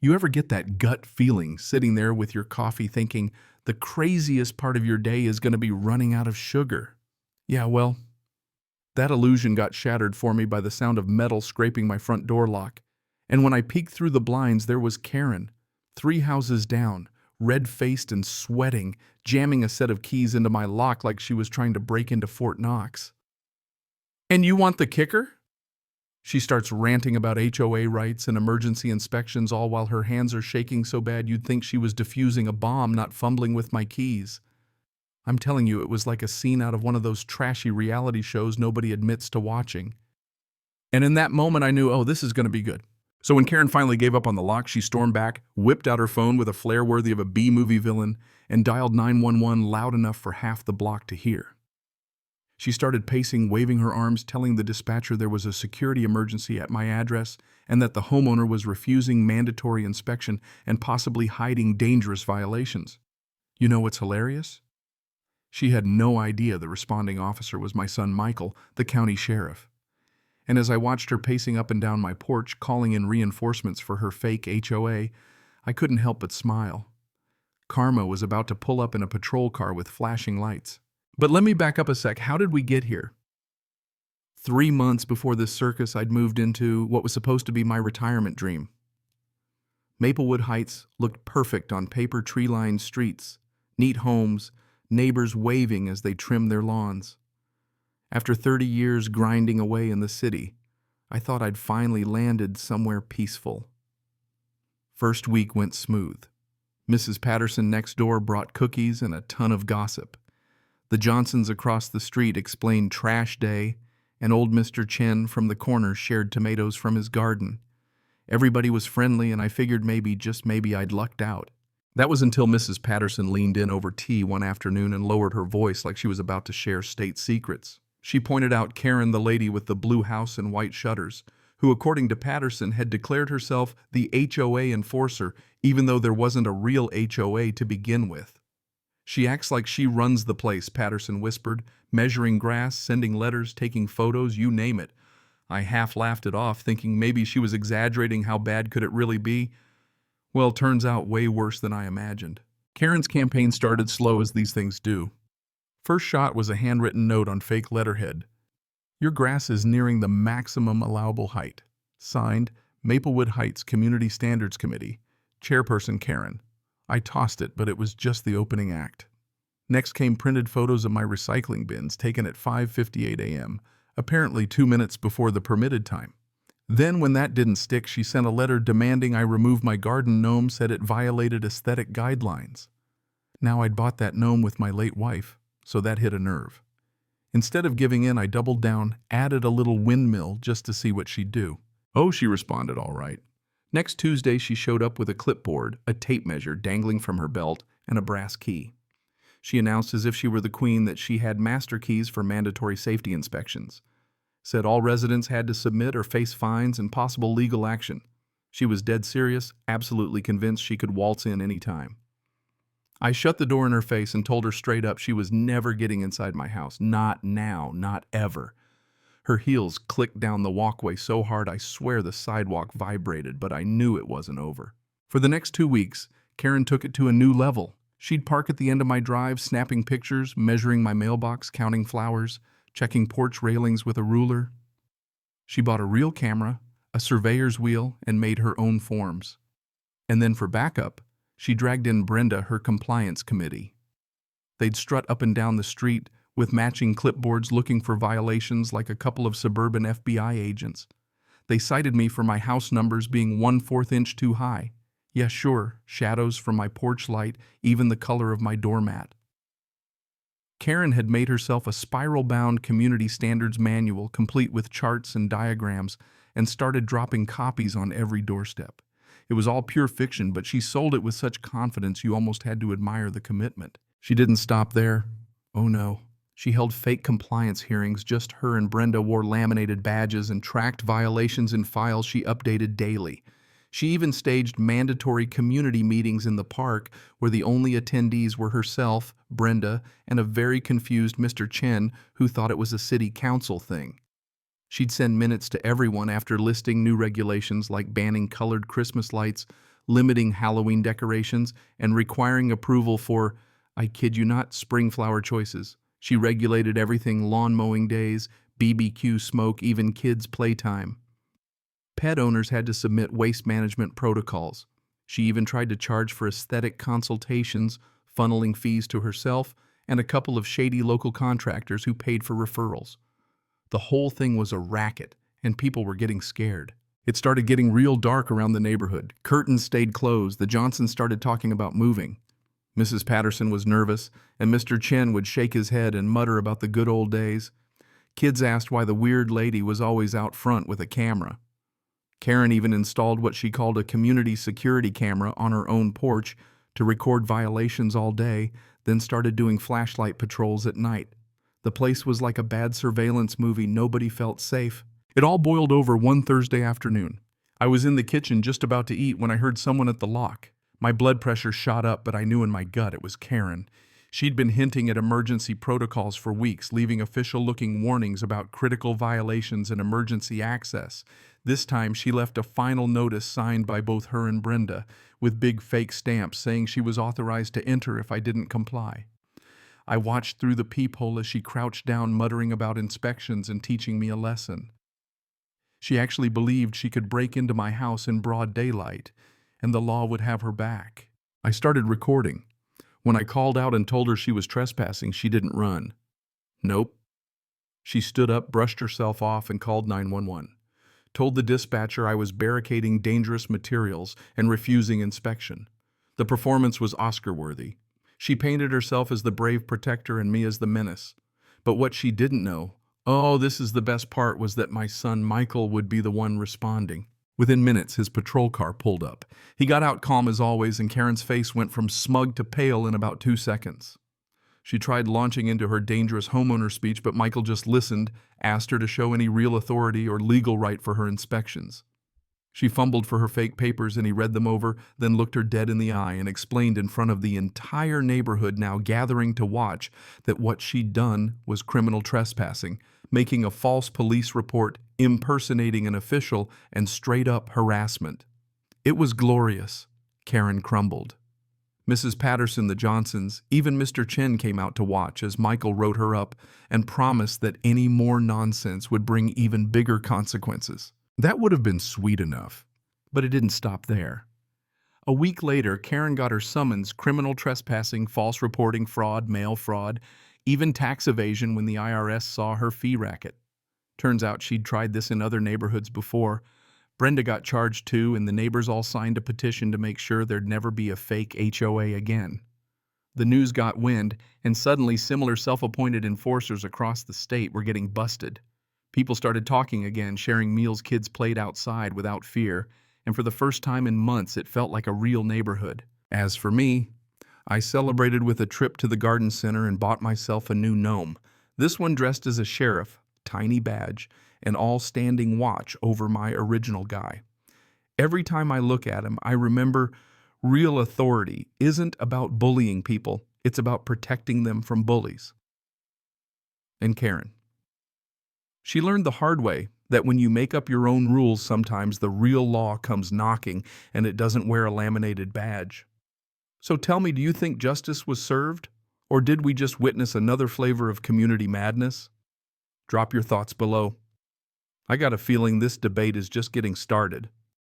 You ever get that gut feeling sitting there with your coffee thinking the craziest part of your day is going to be running out of sugar? Yeah, well, that illusion got shattered for me by the sound of metal scraping my front door lock. And when I peeked through the blinds, there was Karen, 3 houses down, red-faced and sweating, jamming a set of keys into my lock like she was trying to break into Fort Knox. And you want the kicker? She starts ranting about HOA rights and emergency inspections, all while her hands are shaking so bad you'd think she was defusing a bomb, not fumbling with my keys. I'm telling you, it was like a scene out of one of those trashy reality shows nobody admits to watching. And in that moment I knew, oh, this is going to be good. So when Karen finally gave up on the lock, she stormed back, whipped out her phone with a flair worthy of a B-movie villain, and dialed 911 loud enough for half the block to hear. She started pacing, waving her arms, telling the dispatcher there was a security emergency at my address and that the homeowner was refusing mandatory inspection and possibly hiding dangerous violations. You know what's hilarious? She had no idea the responding officer was my son Michael, the county sheriff. And as I watched her pacing up and down my porch, calling in reinforcements for her fake HOA, I couldn't help but smile. Karma was about to pull up in a patrol car with flashing lights. But let me back up a sec. How did we get here? 3 months before this circus, I'd moved into what was supposed to be my retirement dream. Maplewood Heights looked perfect on paper tree-lined streets, neat homes, neighbors waving as they trimmed their lawns. After 30 years grinding away in the city, I thought I'd finally landed somewhere peaceful. First week went smooth. Mrs. Patterson next door brought cookies and a ton of gossip. The Johnsons across the street explained trash day, and old Mr. Chen from the corner shared tomatoes from his garden. Everybody was friendly, and I figured maybe, just maybe, I'd lucked out. That was until Mrs. Patterson leaned in over tea one afternoon and lowered her voice like she was about to share state secrets. She pointed out Karen, the lady with the blue house and white shutters, who, according to Patterson, had declared herself the HOA enforcer, even though there wasn't a real HOA to begin with. She acts like she runs the place, Patterson whispered, measuring grass, sending letters, taking photos, you name it. I half laughed it off, thinking maybe she was exaggerating. How bad could it really be? Well, turns out way worse than I imagined. Karen's campaign started slow, as these things do. First shot was a handwritten note on fake letterhead. Your grass is nearing the maximum allowable height. Signed, Maplewood Heights Community Standards Committee. Chairperson Karen. I tossed it, but it was just the opening act. Next came printed photos of my recycling bins taken at 5:58 a.m., apparently 2 minutes before the permitted time. Then, when that didn't stick, she sent a letter demanding I remove my garden gnome, said it violated aesthetic guidelines. Now I'd bought that gnome with my late wife, so that hit a nerve. Instead of giving in, I doubled down, added a little windmill just to see what she'd do. Oh, she responded all right. Next Tuesday, she showed up with a clipboard, a tape measure dangling from her belt, and a brass key. She announced as if she were the queen that she had master keys for mandatory safety inspections. Said all residents had to submit or face fines and possible legal action. She was dead serious, absolutely convinced she could waltz in any time. I shut the door in her face and told her straight up she was never getting inside my house. Not now, not ever. Her heels clicked down the walkway so hard I swear the sidewalk vibrated, but I knew it wasn't over. For the next 2 weeks, Karen took it to a new level. She'd park at the end of my drive, snapping pictures, measuring my mailbox, counting flowers, checking porch railings with a ruler. She bought a real camera, a surveyor's wheel, and made her own forms. And then for backup, she dragged in Brenda, her compliance committee. They'd strut up and down the street with matching clipboards looking for violations like a couple of suburban FBI agents. They cited me for my house numbers being 1/4 inch too high. Yeah, sure, shadows from my porch light, even the color of my doormat. Karen had made herself a spiral-bound community standards manual complete with charts and diagrams and started dropping copies on every doorstep. It was all pure fiction, but she sold it with such confidence you almost had to admire the commitment. She didn't stop there. Oh no. She held fake compliance hearings. Just her and Brenda wore laminated badges and tracked violations in files she updated daily. She even staged mandatory community meetings in the park where the only attendees were herself, Brenda, and a very confused Mr. Chen who thought it was a city council thing. She'd send minutes to everyone after listing new regulations like banning colored Christmas lights, limiting Halloween decorations, and requiring approval for, I kid you not, spring flower choices. She regulated everything: lawn mowing days, BBQ smoke, even kids' playtime. Pet owners had to submit waste management protocols. She even tried to charge for aesthetic consultations, funneling fees to herself and a couple of shady local contractors who paid for referrals. The whole thing was a racket, and people were getting scared. It started getting real dark around the neighborhood. Curtains stayed closed. The Johnsons started talking about moving. Mrs. Patterson was nervous, and Mr. Chen would shake his head and mutter about the good old days. Kids asked why the weird lady was always out front with a camera. Karen even installed what she called a community security camera on her own porch to record violations all day, then started doing flashlight patrols at night. The place was like a bad surveillance movie. Nobody felt safe. It all boiled over one Thursday afternoon. I was in the kitchen just about to eat when I heard someone at the lock. My blood pressure shot up, but I knew in my gut it was Karen. She'd been hinting at emergency protocols for weeks, leaving official-looking warnings about critical violations and emergency access. This time, she left a final notice signed by both her and Brenda, with big fake stamps saying she was authorized to enter if I didn't comply. I watched through the peephole as she crouched down, muttering about inspections and teaching me a lesson. She actually believed she could break into my house in broad daylight, and the law would have her back. I started recording. When I called out and told her she was trespassing, she didn't run. Nope. She stood up, brushed herself off, and called 911. Told the dispatcher I was barricading dangerous materials and refusing inspection. The performance was Oscar-worthy. She painted herself as the brave protector and me as the menace. But what she didn't know, oh, this is the best part, was that my son Michael would be the one responding. Within minutes, his patrol car pulled up. He got out calm as always, and Karen's face went from smug to pale in about 2 seconds. She tried launching into her dangerous homeowner speech, but Michael just listened, asked her to show any real authority or legal right for her inspections. She fumbled for her fake papers, and he read them over, then looked her dead in the eye and explained in front of the entire neighborhood now gathering to watch that what she'd done was criminal trespassing, making a false police report, impersonating an official, and straight-up harassment. It was glorious. Karen crumbled. Mrs. Patterson, the Johnsons, even Mr. Chen came out to watch as Michael wrote her up and promised that any more nonsense would bring even bigger consequences. That would have been sweet enough, but it didn't stop there. A week later, Karen got her summons: criminal trespassing, false reporting, fraud, mail fraud, even tax evasion when the IRS saw her fee racket. Turns out she'd tried this in other neighborhoods before. Brenda got charged too, and the neighbors all signed a petition to make sure there'd never be a fake HOA again. The news got wind, and suddenly similar self-appointed enforcers across the state were getting busted. People started talking again, sharing meals kids played outside without fear, and for the first time in months it felt like a real neighborhood. As for me, I celebrated with a trip to the garden center and bought myself a new gnome. This one dressed as a sheriff, tiny badge, and all standing watch over my original guy. Every time I look at him, I remember real authority isn't about bullying people, it's about protecting them from bullies. And Karen. She learned the hard way that when you make up your own rules, sometimes the real law comes knocking and it doesn't wear a laminated badge. So tell me, do you think justice was served? Or did we just witness another flavor of community madness? Drop your thoughts below. I got a feeling this debate is just getting started.